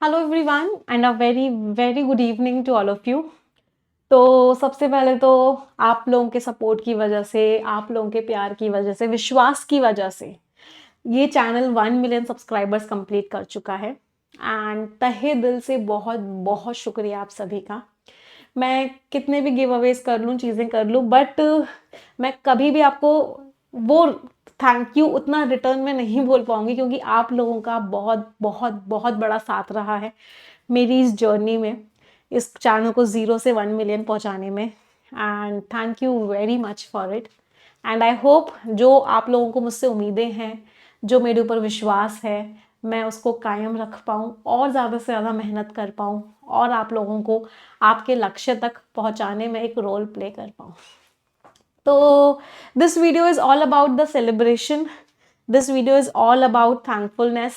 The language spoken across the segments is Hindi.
Hello everyone and a very very good evening to all of you. तो सबसे पहले तो आप लोगों के सपोर्ट की वजह से, आप लोगों के प्यार की वजह से, विश्वास की वजह से ये चैनल 1 मिलियन सब्सक्राइबर्स कंप्लीट कर चुका है। एंड तहे दिल से बहुत बहुत शुक्रिया आप सभी का। मैं कितने भी गिव अवेज कर लूँ, चीज़ें कर लूँ, बट मैं कभी भी आपको वो थैंक यू उतना रिटर्न में नहीं बोल पाऊंगी, क्योंकि आप लोगों का बहुत बहुत बहुत बड़ा साथ रहा है मेरी इस जर्नी में, इस चैनल को 0 से 1 मिलियन पहुंचाने में। And thank you very much for it. And I hope जो आप लोगों को मुझसे उम्मीदें हैं, जो मेरे ऊपर विश्वास है, मैं उसको कायम रख पाऊँ और ज़्यादा से ज़्यादा मेहनत कर पाऊँ और आप लोगों को आपके लक्ष्य तक पहुँचाने में एक रोल प्ले कर पाऊँ। तो this video is all about the celebration, this video is all about thankfulness,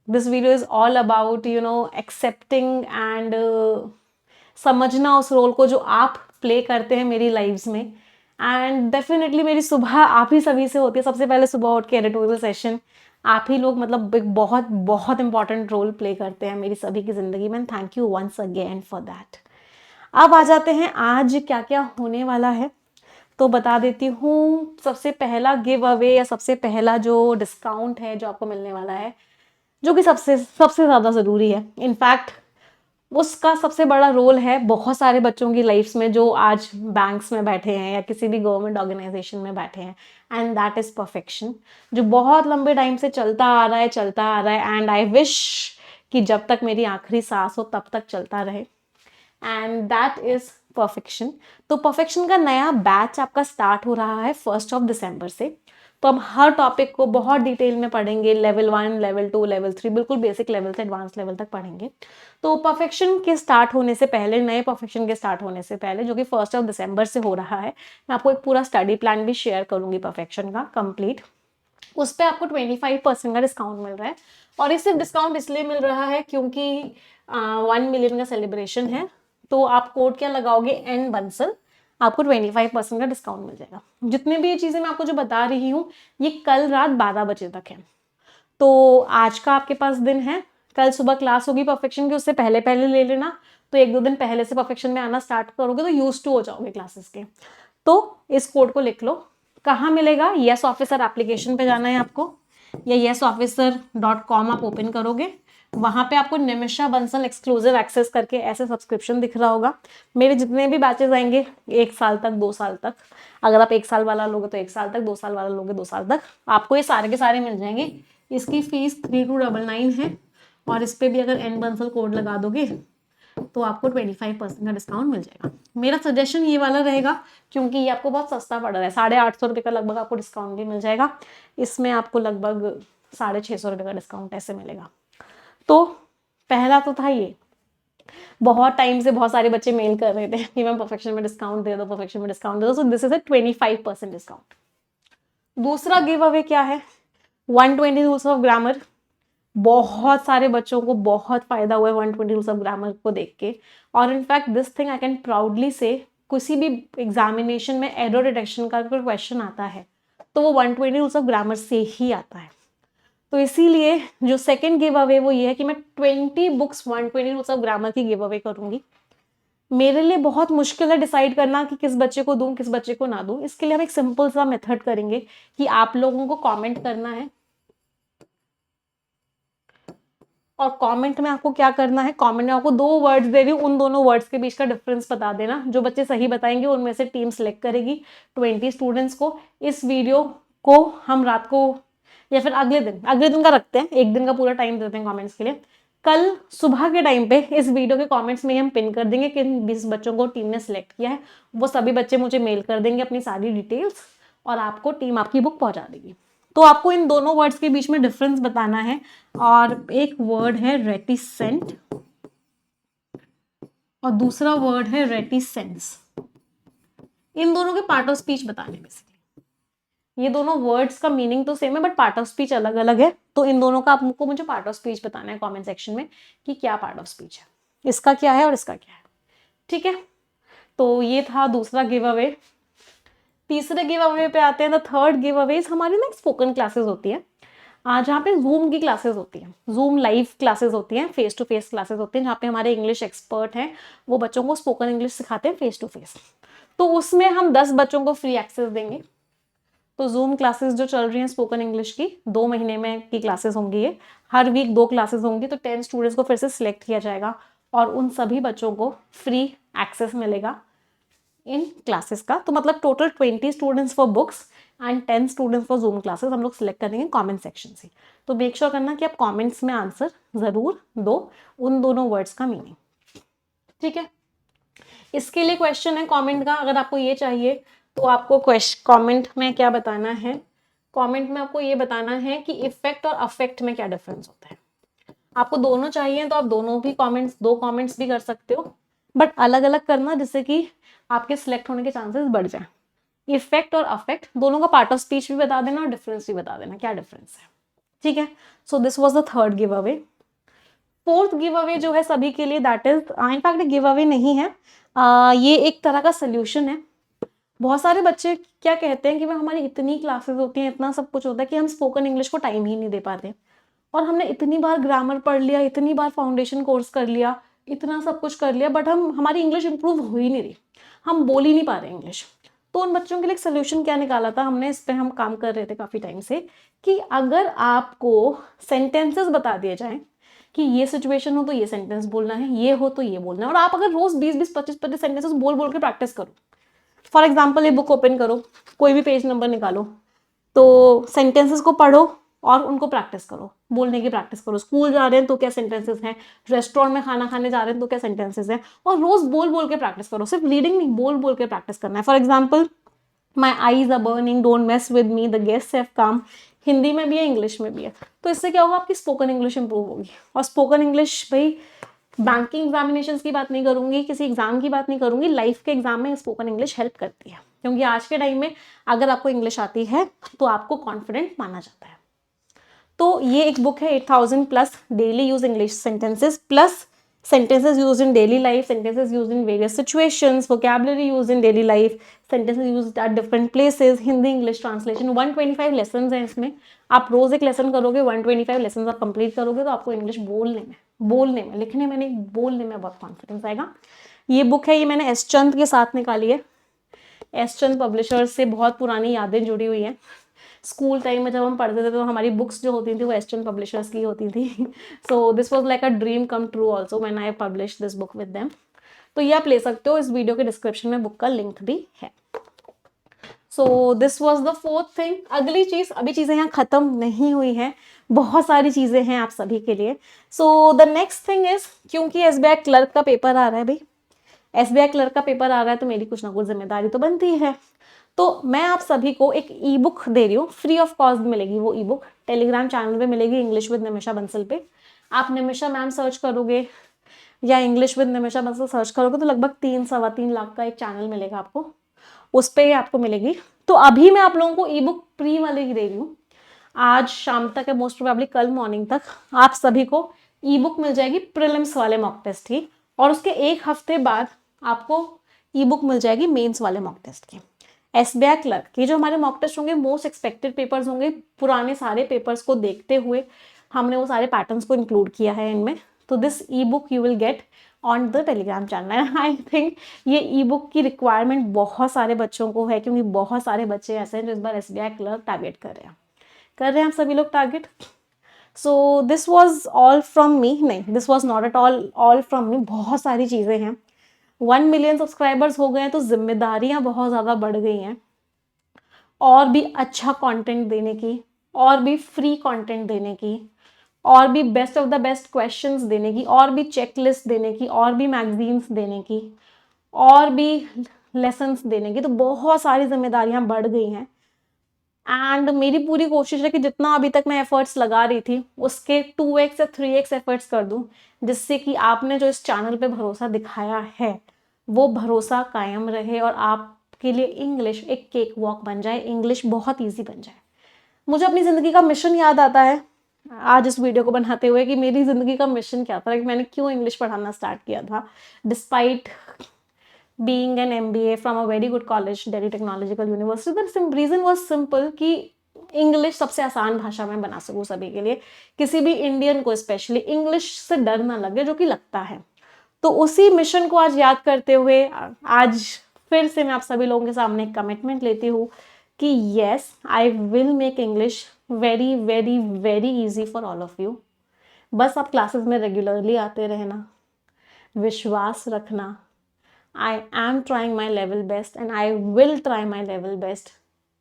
this video is all about accepting and समझना उस रोल को जो आप प्ले करते हैं मेरी लाइफ्स में। एंड डेफिनेटली मेरी सुबह आप ही सभी से होती है। सबसे पहले सुबह उठ के एडिटोरियल सेशन आप ही लोग मतलब एक बहुत बहुत इंपॉर्टेंट रोल प्ले करते हैं मेरी सभी की ज़िंदगी में। Thank you once again for that. अब आ जाते हैं आज क्या क्या होने वाला है, तो बता देती हूँ। सबसे पहला गिव अवे या सबसे पहला जो डिस्काउंट है जो आपको मिलने वाला है, जो कि सबसे सबसे ज़्यादा ज़रूरी है, इनफैक्ट उसका सबसे बड़ा रोल है बहुत सारे बच्चों की लाइफ्स में जो आज बैंक्स में बैठे हैं या किसी भी गवर्नमेंट ऑर्गेनाइजेशन में बैठे हैं। एंड दैट इज परफेक्शन, जो बहुत लंबे टाइम से चलता आ रहा है, चलता आ रहा है। एंड आई विश कि जब तक मेरी आखिरी सांस हो तब तक चलता रहे। And that is perfection. तो परफेक्शन का नया बैच आपका स्टार्ट हो रहा है 1 दिसंबर से। तो हम हर टॉपिक को बहुत डिटेल में पढ़ेंगे, लेवल 1, लेवल 2, लेवल 3, बिल्कुल बेसिक लेवल से एडवांस लेवल तक पढ़ेंगे। तो परफेक्शन के स्टार्ट होने से पहले, नए परफेक्शन के स्टार्ट होने से पहले, जो कि 1 दिसंबर से हो रहा है, मैं आपको एक पूरा स्टडी प्लान भी शेयर करूंगी परफेक्शन का कंप्लीट। उस पर आपको 25% का डिस्काउंट मिल रहा है। और इससे डिस्काउंट इसलिए मिल रहा है क्योंकि 1 मिलियन का सेलिब्रेशन है। तो आप कोड क्या लगाओगे, एन बंसल, आपको 25% का डिस्काउंट मिल जाएगा। जितने भी ये चीज़ें मैं आपको जो बता रही हूँ, ये कल रात 12 बजे तक है। तो आज का आपके पास दिन है, कल सुबह क्लास होगी परफेक्शन की, उससे पहले पहले ले लेना। तो 1-2 दिन पहले से परफेक्शन में आना स्टार्ट करोगे तो यूज टू हो जाओगे क्लासेस के। तो इस कोड को लिख लो। कहाँ मिलेगा, यस ऑफिसर एप्लीकेशन पे जाना है आपको, या yesofficer.com आप ओपन करोगे। वहां पे आपको निमिषा बंसल एक्सक्लूसिव एक्सेस करके ऐसे सब्सक्रिप्शन दिख रहा होगा। मेरे जितने भी बैचेस आएंगे 1 साल तक, 2 साल तक, अगर आप 1 साल वाला लोगे तो 1 साल तक, 2 साल वाला लोगे 2 साल तक, आपको ये सारे के सारे मिल जाएंगे। इसकी फीस 3299 है। और इस पर भी अगर एन बंसल कोड लगा दोगे तो आपको 25% का डिस्काउंट मिल जाएगा। मेरा सजेशन ये वाला रहेगा, क्योंकि ये आपको बहुत सस्ता पड़ रहा है। 850 का लगभग आपको डिस्काउंट भी मिल जाएगा। इसमें आपको लगभग 650 का डिस्काउंट ऐसे मिलेगा। तो पहला तो था ये। बहुत टाइम से बहुत सारे बच्चे मेल कर रहे थे कि मैं परफेक्शन में डिस्काउंट दे दो, परफेक्शन में डिस्काउंट दे दो। So this is a 25% discount. दूसरा गिव अवे क्या है, 120 रूल्स ऑफ ग्रामर। बहुत सारे बच्चों को बहुत फायदा हुआ है 120 रूल्स ऑफ ग्रामर को देख के। और in fact this thing I can proudly से, किसी भी एग्जामिनेशन में एरर डिटेक्शन का कोई क्वेश्चन आता है तो वो 120 रूल्स ऑफ ग्रामर से ही आता है। तो इसीलिए जो सेकंड गिव अवे वो ये है कि मैं 20 बुक्स 120 रूल्स ऑफ ग्रामर की गिव अवे करूंगी। मेरे लिए बहुत मुश्किल है डिसाइड करना कि किस बच्चे को दूं, किस बच्चे को ना दूं। इसके लिए हम एक सिंपल सा मेथड करेंगे कि आप लोगों को कमेंट करना है। और कमेंट में आपको क्या करना है, कमेंट में आपको 2 वर्ड्स दे रही हूँ, उन दोनों वर्ड्स के बीच का डिफरेंस बता देना। जो बच्चे सही बताएंगे उनमें से टीम सेलेक्ट करेगी 20 स्टूडेंट्स को। इस वीडियो को हम रात को या फिर अगले दिन का रखते हैं, एक दिन का पूरा टाइम देते हैं कमेंट्स के लिए। कल सुबह के टाइम पे इस वीडियो के कमेंट्स में हम पिन कर देंगे किन 20 बच्चों को टीम ने सिलेक्ट किया है। वो सभी बच्चे मुझे मेल कर देंगे अपनी सारी डिटेल्स और आपको टीम आपकी बुक पहुंचा देगी। तो आपको इन दोनों वर्ड्स के बीच में डिफरेंस बताना है। और एक वर्ड है रेटिसेंट और दूसरा वर्ड है रेटिसेंस। इन दोनों के पार्ट ऑफ स्पीच बताने में से, ये दोनों वर्ड्स का मीनिंग तो सेम है बट पार्ट ऑफ स्पीच अलग अलग है। तो इन दोनों का आपको मुझे पार्ट ऑफ स्पीच बताना है कमेंट सेक्शन में कि क्या पार्ट ऑफ स्पीच है, इसका क्या है और इसका क्या है। ठीक है, तो ये था दूसरा गिव अवे। तीसरे गिव अवे पे आते हैं। द थर्ड गिव अवे हमारी ना स्पोकन क्लासेस होती है। जहाँ पे जूम की क्लासेस होती हैं, जूम लाइव क्लासेस होती हैं, फेस टू फेस क्लासेस होती हैं, जहाँ पे हमारे इंग्लिश एक्सपर्ट हैं वो बच्चों को स्पोकन इंग्लिश सिखाते हैं फेस टू फेस। तो उसमें हम 10 बच्चों को फ्री एक्सेस देंगे। तो जूम क्लासेस जो चल रही हैं स्पोकन इंग्लिश की 2 महीने में की क्लासेस होंगी, ये हर वीक 2 क्लासेस होंगी। तो 10 स्टूडेंट्स को फिर से सिलेक्ट किया जाएगा और उन सभी बच्चों को फ्री एक्सेस मिलेगा इन क्लासेस का। तो मतलब total 20 students for books and 10 students for zoom classes हम लोग सिलेक्ट करेंगे कमेंट सेक्शन से। तो मेक श्योर करना कि आप कमेंट्स में आंसर जरूर दो उन दोनों वर्ड्स का मीनिंग, ठीक है। इसके लिए क्वेश्चन है कमेंट का, अगर आपको ये चाहिए तो आपको कमेंट में क्या बताना है, कमेंट में आपको ये बताना है कि इफेक्ट और अफेक्ट में क्या डिफरेंस होता है। आपको दोनों चाहिए तो आप दोनों भी कमेंट्स, 2 कमेंट्स भी कर सकते हो, बट अलग अलग करना जिससे कि आपके सिलेक्ट होने के चांसेस बढ़ जाए। इफेक्ट और अफेक्ट दोनों का पार्ट ऑफ स्पीच भी बता देना और डिफरेंस भी बता देना क्या डिफरेंस है, ठीक है। So this was the third give away. Fourth give away जो है सभी के लिए, that is in fact give away नहीं है, ये एक तरह का सोल्यूशन है। बहुत सारे बच्चे क्या कहते हैं कि वह हमारी इतनी क्लासेस होती हैं, इतना सब कुछ होता है कि हम स्पोकन इंग्लिश को टाइम ही नहीं दे पाते, और हमने इतनी बार ग्रामर पढ़ लिया, इतनी बार फाउंडेशन कोर्स कर लिया, इतना सब कुछ कर लिया, बट हमारी इंग्लिश इंप्रूव हो ही नहीं रही, हम बोल ही नहीं पा रहे इंग्लिश। तो उन बच्चों के लिए एक सोल्यूशन क्या निकाला था हमने, इस पे हम काम कर रहे थे काफी टाइम से, कि अगर आपको सेंटेंसेस बता दिए जाएं कि ये सिचुएशन हो तो ये सेंटेंस बोलना है, ये हो तो ये बोलना है, और आप अगर रोज 20-20, 25-25 सेंटेंसेस बोल बोल के प्रैक्टिस करो। फॉर एग्जाम्पल ये बुक ओपन करो, कोई भी पेज नंबर निकालो, तो सेंटेंसेस को पढ़ो और उनको प्रैक्टिस करो, बोलने की प्रैक्टिस करो। स्कूल जा रहे हैं तो क्या सेंटेंसेस हैं, रेस्टोरेंट में खाना खाने जा रहे हैं तो क्या सेंटेंसेस हैं, और रोज बोल बोल के प्रैक्टिस करो। सिर्फ रीडिंग नहीं, बोल बोल के प्रैक्टिस करना है। For example my eyes are burning, don't mess with me, the guest have come, Hindi में भी है इंग्लिश में भी है। तो इससे क्या होगा, आपकी स्पोकन इंग्लिश इंप्रूव होगी। और स्पोकन इंग्लिश भाई बैंकिंग एग्जामिनेशंस की बात नहीं करूंगी, किसी एग्जाम की बात नहीं करूंगी, लाइफ के एग्जाम में स्पोकन इंग्लिश हेल्प करती है, क्योंकि आज के टाइम में अगर आपको इंग्लिश आती है तो आपको कॉन्फिडेंट माना जाता है। तो ये एक बुक है 8000 plus daily use English sentences, plus sentences used in daily life, sentences used in various situations, vocabulary used in daily life, sentences used at different places, Hindi English translation. 125 lesson हैं इसमें। आप रोज एक लेसन करोगे, 125 लेसन आप कंप्लीट करोगे तो आपको इंग्लिश बोलने में, लिखने में नहीं, बोलने में बहुत कॉन्फिडेंस आएगा। ये बुक है, ये मैंने एस चंद के साथ निकाली है। एस चंद पब्लिशर्स से बहुत पुरानी यादें जुड़ी हुई हैं। स्कूल टाइम में जब हम पढ़ते थे तो हमारी बुक्स जो होती थी वो एस चंद पब्लिशर्स की होती थी। So this was like a dream come true also when I publish this book with them. तो ये आप ले सकते हो, इस वीडियो के डिस्क्रिप्शन में बुक का लिंक भी है। सो this was the fourth thing. अगली चीज, अभी चीजें यहाँ खत्म नहीं हुई हैं, बहुत सारी चीजें हैं आप सभी के लिए। So the next thing is, क्योंकि एसबीआई क्लर्क का पेपर आ रहा है भाई, एसबीआई क्लर्क का पेपर आ रहा है तो मेरी कुछ ना कुछ जिम्मेदारी तो बनती है। तो मैं आप सभी को एक ई बुक दे रही हूँ, फ्री ऑफ कॉस्ट मिलेगी वो ई बुक, टेलीग्राम चैनल पे मिलेगी, इंग्लिश विद निमिषा बंसल पे। आप निमिषा मैम सर्च करोगे या English with Nimisha Bansal search करोगे तो लगभग 3-3.25 लाख का एक चैनल मिलेगा आपको, उस पर आपको मिलेगी। तो अभी मैं आप लोगों को ई बुक प्री वाले ही दे रही हूँ, आज शाम तक है, मोस्ट प्रोबेबली कल मॉर्निंग तक आप सभी को ई बुक मिल जाएगी प्रीलिम्स वाले मॉक टेस्ट की, और उसके एक हफ्ते बाद आपको ई बुक मिल जाएगी मेंस वाले मॉक टेस्ट की। एसबीआई क्लर्क की जो हमारे मॉक टेस्ट होंगे, मोस्ट एक्सपेक्टेड पेपर्स होंगे, पुराने सारे पेपर्स को देखते हुए हमने वो सारे पैटर्न्स को इंक्लूड किया है इनमें। तो this E book you will get on the Telegram channel and I think ये ई बुक की रिक्वायरमेंट बहुत सारे बच्चों को है, क्योंकि बहुत सारे बच्चे ऐसे हैं जो इस बार एसबीआई क्लर्क टारगेट कर रहे हैं आप सभी लोग target. So this was all from me, नहीं this was not at all from me, बहुत सारी चीज़ें हैं। 1 मिलियन सब्सक्राइबर्स हो गए हैं तो जिम्मेदारियां बहुत ज़्यादा बढ़ गई हैं, और भी अच्छा कंटेंट देने की, और भी फ्री कंटेंट देने की, और भी best of the best questions देने की, और भी चेकलिस्ट देने की, और भी मैगजीन्स देने की, और भी लेसन्स देने की। तो बहुत सारी जिम्मेदारियां बढ़ गई हैं, एंड मेरी पूरी कोशिश है कि जितना अभी तक मैं एफर्ट्स लगा रही थी उसके 2x या 3x एफर्ट्स कर दूं, जिससे कि आपने जो इस चैनल पे भरोसा दिखाया है वो भरोसा कायम रहे और आपके लिए इंग्लिश एक केक वॉक बन जाए, इंग्लिश बहुत ईजी बन जाए। मुझे अपनी ज़िंदगी का मिशन याद आता है आज इस वीडियो को बनाते हुए, कि मेरी ज़िंदगी का मिशन क्या था, कि मैंने क्यों इंग्लिश पढ़ाना स्टार्ट किया था despite being an MBA from a very good college, Delhi Technological University. The reason was simple कि इंग्लिश सबसे आसान भाषा में बना सकूं सभी के लिए, किसी भी इंडियन को स्पेशली इंग्लिश से डर ना लगे, जो कि लगता है। तो उसी मिशन को आज याद करते हुए आज फिर से मैं आप सभी लोगों के सामने एक कमिटमेंट लेती हूँ कि yes, I will make English very very very easy for all of you. बस आप क्लासेस में रेगुलरली आते रहना, विश्वास रखना। I am trying my level best and I will try my level best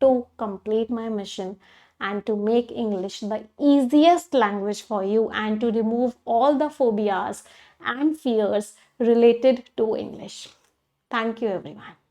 to complete my mission and to make English the easiest language for you and to remove all the phobias and fears related to English. Thank you, everyone.